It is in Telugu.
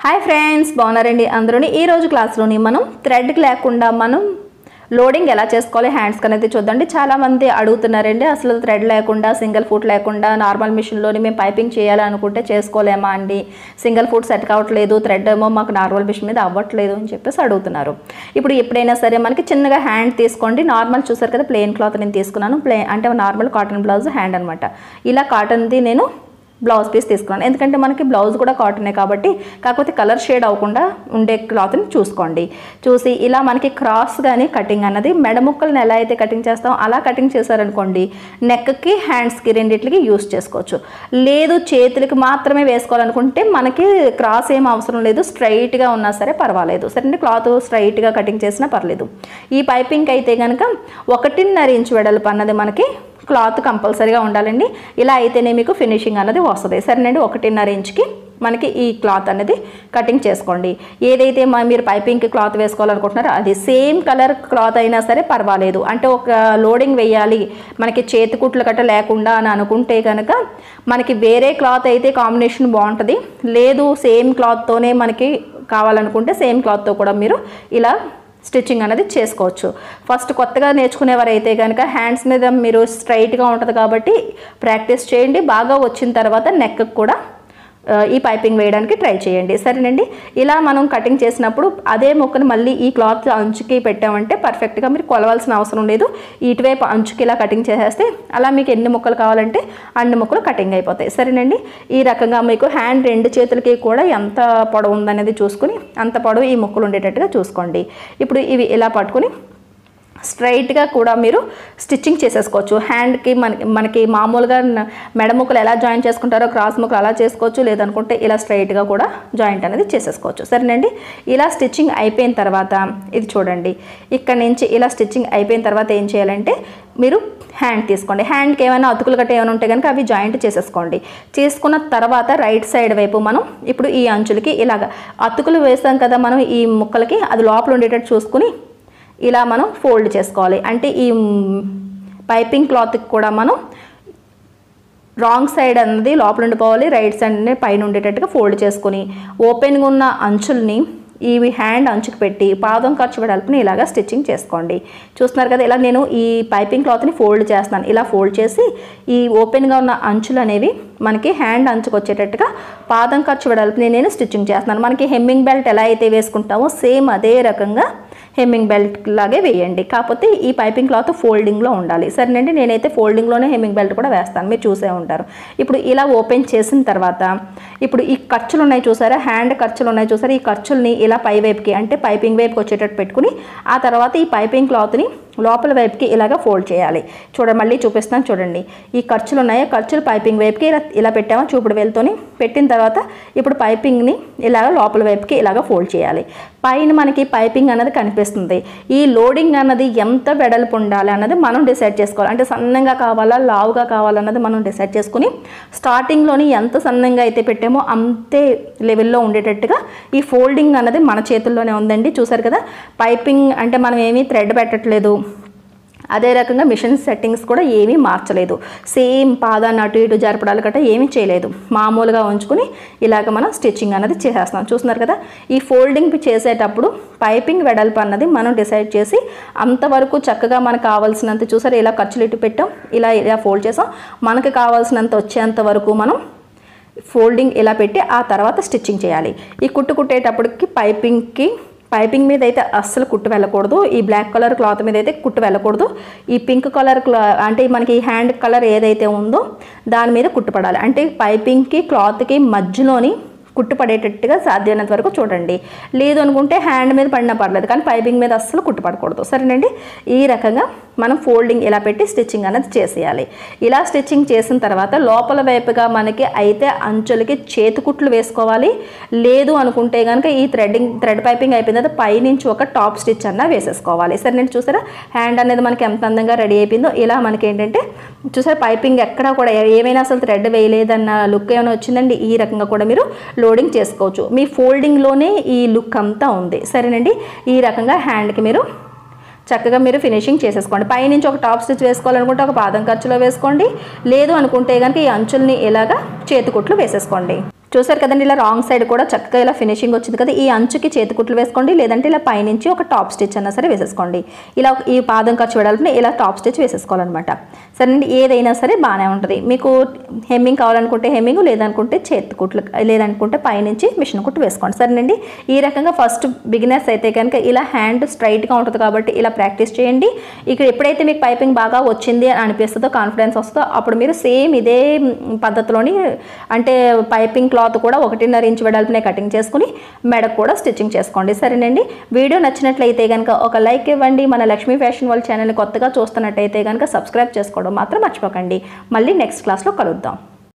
హాయ్ ఫ్రెండ్స్, బాగున్నారండి అందరూని. ఈ రోజు క్లాస్లోని మనం థ్రెడ్కి లేకుండా మనం లోడింగ్ ఎలా చేసుకోవాలి హ్యాండ్స్కి అనేది చూద్దండి. చాలామంది అడుగుతున్నారండి, అసలు థ్రెడ్ లేకుండా సింగిల్ ఫుట్ లేకుండా నార్మల్ మిషన్లోని మేము పైపింగ్ చేయాలనుకుంటే చేసుకోలేమా అండి, సింగిల్ ఫుట్ సెట్ కావట్లేదు, థ్రెడ్ ఏమో మాకు నార్మల్ మిషన్ మీద అవ్వట్లేదు అని చెప్పేసి అడుగుతున్నారు. ఇప్పుడు ఎప్పుడైనా సరే మనకి చిన్నగా హ్యాండ్ తీసుకోండి. నార్మల్ చూసారు కదా, ప్లెయిన్ క్లాత్ నేను తీసుకున్నాను. అంటే నార్మల్ కాటన్ బ్లౌజ్ హ్యాండ్ అనమాట. ఇలా కాటన్ది నేను బ్లౌజ్ పీస్ తీసుకున్నాను, ఎందుకంటే మనకి బ్లౌజ్ కూడా కాటనే కాబట్టి. కాకపోతే కలర్ షేడ్ అవ్వకుండా ఉండే క్లాత్ని చూసుకోండి. చూసి ఇలా మనకి క్రాస్ కానీ కటింగ్ అన్నది మెడ ముక్కలను ఎలా అయితే కటింగ్ చేస్తామో అలా కటింగ్ చేశారనుకోండి, నెక్కి హ్యాండ్స్కి రెండింటికి యూస్ చేసుకోవచ్చు. లేదు చేతులకి మాత్రమే వేసుకోవాలనుకుంటే మనకి క్రాస్ ఏం అవసరం లేదు, స్ట్రైట్గా ఉన్నా సరే పర్వాలేదు. సరే, క్లాత్ స్ట్రైట్గా కటింగ్ చేసినా పర్లేదు. ఈ పైపింగ్ అయితే కనుక 1.5 ఇంచ్ వెడల్పు అన్నది మనకి క్లాత్ కంపల్సరీగా ఉండాలండి. ఇలా అయితేనే మీకు ఫినిషింగ్ అన్నది వస్తుంది. సరేనండి, 1.5 ఇంచ్కి మనకి ఈ క్లాత్ అనేది కటింగ్ చేసుకోండి. ఏదైతే మీరు పైపింగ్కి క్లాత్ వేసుకోవాలనుకుంటున్నారో అది సేమ్ కలర్ క్లాత్ అయినా సరే పర్వాలేదు. అంటే ఒక లోడింగ్ వేయాలి మనకి చేతి కుట్లు గట్ట లేకుండా అని అనుకుంటే కనుక మనకి వేరే క్లాత్ అయితే కాంబినేషన్ బాగుంటుంది. లేదు సేమ్ క్లాత్తోనే మనకి కావాలనుకుంటే సేమ్ క్లాత్తో కూడా మీరు ఇలా స్టిచ్చింగ్ అనేది చేసుకోవచ్చు. ఫస్ట్ కొత్తగా నేర్చుకునేవారైతే కనుక హ్యాండ్స్ మీద మీరు స్ట్రైట్గా ఉంటుంది కాబట్టి ప్రాక్టీస్ చేయండి. బాగా వచ్చిన తర్వాత నెక్ కూడా ఈ పైపింగ్ వేయడానికి ట్రై చేయండి. సరేనండి, ఇలా మనం కటింగ్ చేసినప్పుడు అదే ముక్కను మళ్ళీ ఈ క్లాత్ అంచుకి పెట్టామంటే పర్ఫెక్ట్గా మీరు కొలవాల్సిన అవసరం లేదు. ఇటువైపు అంచుకి ఇలా కటింగ్ చేసేస్తే అలా మీకు ఎన్ని ముక్కలు కావాలంటే అన్ని ముక్కలు కటింగ్ అయిపోతాయి. సరేనండి, ఈ రకంగా మీకు హ్యాండ్ 2 చేతులకి కూడా ఎంత పొడవు ఉందనేది చూసుకుని అంత పొడవు ఈ ముక్కలు ఉండేటట్టుగా చూసుకోండి. ఇప్పుడు ఇవి ఇలా పట్టుకుని స్ట్రైట్గా కూడా మీరు స్టిచ్చింగ్ చేసేసుకోవచ్చు. హ్యాండ్కి మనకి మామూలుగా మెడ ముక్కలు ఎలా జాయింట్ చేసుకుంటారో క్రాస్ ముక్కలు అలా చేసుకోవచ్చు, లేదనుకుంటే ఇలా స్ట్రైట్గా కూడా జాయింట్ అనేది చేసేసుకోవచ్చు. సరేనండి, ఇలా స్టిచ్చింగ్ అయిపోయిన తర్వాత ఇది చూడండి, ఇక్కడ నుంచి ఇలా స్టిచ్చింగ్ అయిపోయిన తర్వాత ఏం చేయాలంటే మీరు హ్యాండ్ తీసుకోండి. హ్యాండ్కి ఏమైనా అతుకులు గట్ట ఏమైనా ఉంటే కనుక అవి జాయింట్ చేసేసుకోండి. చేసుకున్న తర్వాత రైట్ సైడ్ వైపు మనం ఇప్పుడు ఈ అంచులకి ఇలాగ అతుకులు వేసాం కదా మనం ఈ ముక్కలకి, అది లోపల ఉండేటట్టు చూసుకుని ఇలా మనం ఫోల్డ్ చేసుకోవాలి. అంటే ఈ పైపింగ్ క్లాత్కి కూడా మనం రాంగ్ సైడ్ అన్నది లోపల ఉండిపోవాలి, రైట్ సైడ్ అనేది పైన ఉండేటట్టుగా ఫోల్డ్ చేసుకుని ఓపెన్గా ఉన్న అంచుల్ని ఈ హ్యాండ్ అంచుకు పెట్టి పాదం ఖర్చు వెడల్పుని ఇలాగా స్టిచ్చింగ్ చేసుకోండి. చూస్తున్నారు కదా, ఇలా నేను ఈ పైపింగ్ క్లాత్ని ఫోల్డ్ చేస్తున్నాను. ఇలా ఫోల్డ్ చేసి ఈ ఓపెన్గా ఉన్న అంచులు అనేవి మనకి హ్యాండ్ అంచుకు వచ్చేటట్టుగా పాదం ఖర్చు వెడల్పుని నేను స్టిచ్చింగ్ చేస్తున్నాను. మనకి హెమ్మింగ్ బెల్ట్ ఎలా అయితే వేసుకుంటామో సేమ్ అదే రకంగా హెమ్మింగ్ బెల్ట్ లాగే వేయండి. కాకపోతే ఈ పైపింగ్ క్లాత్ ఫోల్డింగ్లో ఉండాలి. సరేనండి, నేనైతే ఫోల్డింగ్లోనే హెమ్మింగ్ బెల్ట్ కూడా వేస్తాను, మీరు చూసే ఉంటారు. ఇప్పుడు ఇలా ఓపెన్ చేసిన తర్వాత ఇప్పుడు ఈ ఖర్చులు ఉన్నాయి చూసారా, హ్యాండ్ ఖర్చులు ఉన్నాయి చూసారా, ఈ ఖర్చుల్ని ఇలా పై వైపుకి అంటే పైపింగ్ వైపుకి వచ్చేటట్టు పెట్టుకుని ఆ తర్వాత ఈ పైపింగ్ క్లాత్ని లోపల వైపుకి ఇలాగ ఫోల్డ్ చేయాలి. మళ్ళీ చూపిస్తాను చూడండి. ఈ ఖర్చులు ఉన్నాయి, ఖర్చులు పైపింగ్ వైపుకి ఇలా పెట్టామో చూపుడు వేలుతోని పెట్టిన తర్వాత ఇప్పుడు పైపింగ్ని ఇలాగ లోపల వైపుకి ఇలాగ ఫోల్డ్ చేయాలి. పైన మనకి పైపింగ్ అన్నది కనిపిస్తుంది. ఈ లోడింగ్ అన్నది ఎంత వెడల్పు ఉండాలి అన్నది మనం డిసైడ్ చేసుకోవాలి. అంటే సన్నంగా కావాలా లావుగా కావాలన్నది మనం డిసైడ్ చేసుకుని స్టార్టింగ్లోని ఎంత సన్నంగా అయితే పెట్టామో అంతే లెవెల్లో ఉండేటట్టుగా ఈ ఫోల్డింగ్ అన్నది మన చేతుల్లోనే ఉందండి. చూసారు కదా, పైపింగ్ అంటే మనం ఏమీ థ్రెడ్ పెట్టట్లేదు, అదే రకంగా మిషన్ సెట్టింగ్స్ కూడా ఏమీ మార్చలేదు, సేమ్ పాదాన్ని అటు ఇటు జరపడాలు గట్రా ఏమీ చేయలేదు, మామూలుగా ఉంచుకుని ఇలాగ మనం స్టిచ్చింగ్ అనేది చేసేస్తున్నాం. చూస్తున్నారు కదా, ఈ ఫోల్డింగ్ చేసేటప్పుడు పైపింగ్ వెడల్పు అన్నది మనం డిసైడ్ చేసి అంతవరకు చక్కగా మనకు కావాల్సినంత చూసారు, ఇలా ఖర్చులు ఇటు పెట్టాం, ఇలా ఫోల్డ్ చేసాం, మనకు కావాల్సినంత వచ్చేంత వరకు మనం ఫోల్డింగ్ ఇలా పెట్టి ఆ తర్వాత స్టిచ్చింగ్ చేయాలి. ఈ కుట్టేటప్పటికి పైపింగ్ మీద అయితే అస్సలు కుట్టు వెళ్ళకూడదు, ఈ బ్లాక్ కలర్ క్లాత్ మీద అయితే కుట్టు వెళ్ళకూడదు. ఈ పింక్ కలర్ అంటే మనకి ఈ హ్యాండ్ కలర్ ఏదైతే ఉందో దాని మీద కుట్టు పడాలి. అంటే పైపింగ్కి క్లాత్కి మధ్యలోని కుట్టు పడేటట్టుగా సాధ్యమైనంత వరకు చూడండి. లేదు అనుకుంటే హ్యాండ్ మీద పడినా పర్లేదు, కానీ పైపింగ్ మీద అస్సలు కుట్టు పడకూడదు. సరేనండి, ఈ రకంగా మనం ఫోల్డింగ్ ఇలా పెట్టి స్టిచ్చింగ్ అనేది చేసేయాలి. ఇలా స్టిచ్చింగ్ చేసిన తర్వాత లోపల వైపుగా మనకి అయితే అంచులకి చేతి కుట్లు వేసుకోవాలి. లేదు అనుకుంటే కనుక ఈ థ్రెడ్ పైపింగ్ అయిపోయిన తర్వాత పైనుంచి ఒక టాప్ స్టిచ్ అన్న వేసేసుకోవాలి. సరే, నేను చూసారా హ్యాండ్ అనేది మనకి ఎంత అందంగా రెడీ అయిపోయిందో. ఇలా మనకి ఏంటంటే చూసారా పైపింగ్ ఎక్కడా కూడా ఏమైనా అసలు థ్రెడ్ వేయలేదన్న లుక్ ఏమైనా వచ్చిందండి. ఈ రకంగా కూడా మీరు లోడింగ్ చేసుకోవచ్చు. మీ ఫోల్డింగ్లోనే ఈ లుక్ అంతా ఉంది. సరేనండి, ఈ రకంగా హ్యాండ్కి మీరు చక్కగా మీరు ఫినిషింగ్ చేసేసుకోండి. పైనుంచి ఒక టాప్ స్టిచ్ వేసుకోవాలనుకుంటే ఒక పాదం ఖర్చులో వేసుకోండి, లేదు అనుకుంటే కనుక ఈ అంచుల్ని ఇలాగా చేతికుట్లు వేసేసుకోండి. చూసారు కదండి, ఇలా రాంగ్ సైడ్ కూడా చక్కగా ఇలా ఫినిషింగ్ వచ్చింది కదా. ఈ అంచుకి చేతి కుట్లు వేసుకోండి, లేదంటే ఇలా పైనుంచి ఒక టాప్ స్టిచ్ అన్నా సరే వేసేసుకోండి. ఇలా ఈ పాదం ఖర్చు వెడల్పుని ఇలా టాప్ స్టిచ్ వేసేసుకోవాలన్నమాట. సరేనండి, ఏదైనా సరే బాగానే ఉంటుంది. మీకు హెమ్మింగ్ కావాలనుకుంటే హెమ్మింగ్, లేదనుకుంటే చేతి కుట్లు, లేదనుకుంటే పైనుంచి మిషన్ కుట్టు వేసుకోండి. సరేనండి, ఈ రకంగా ఫస్ట్ బిగినర్స్ అయితే కనుక ఇలా హ్యాండ్ స్ట్రైట్గా ఉంటుంది కాబట్టి ఇలా ప్రాక్టీస్ చేయండి. ఇక్కడ ఎప్పుడైతే మీకు పైపింగ్ బాగా వచ్చింది అని అనిపిస్తుందో, కాన్ఫిడెన్స్ వస్తుందో, అప్పుడు మీరు సేమ్ ఇదే పద్ధతిలోని అంటే పైపింగ్ క్లాత్ కూడా 1.5 ఇంచ్ వెడల్పునే కటింగ్ చేసుకుని మెడకు కూడా స్టిచ్చింగ్ చేసుకోండి. సరేనండి, వీడియో నచ్చినట్లయితే కనుక ఒక లైక్ ఇవ్వండి. మన లక్ష్మీ ఫ్యాషన్ వరల్డ్ ఛానల్ని కొత్తగా చూస్తున్నట్టయితే కనుక సబ్స్క్రైబ్ చేసుకోవడం మాత్రం మర్చిపోకండి. మళ్ళీ నెక్స్ట్ క్లాస్లో కలుద్దాం.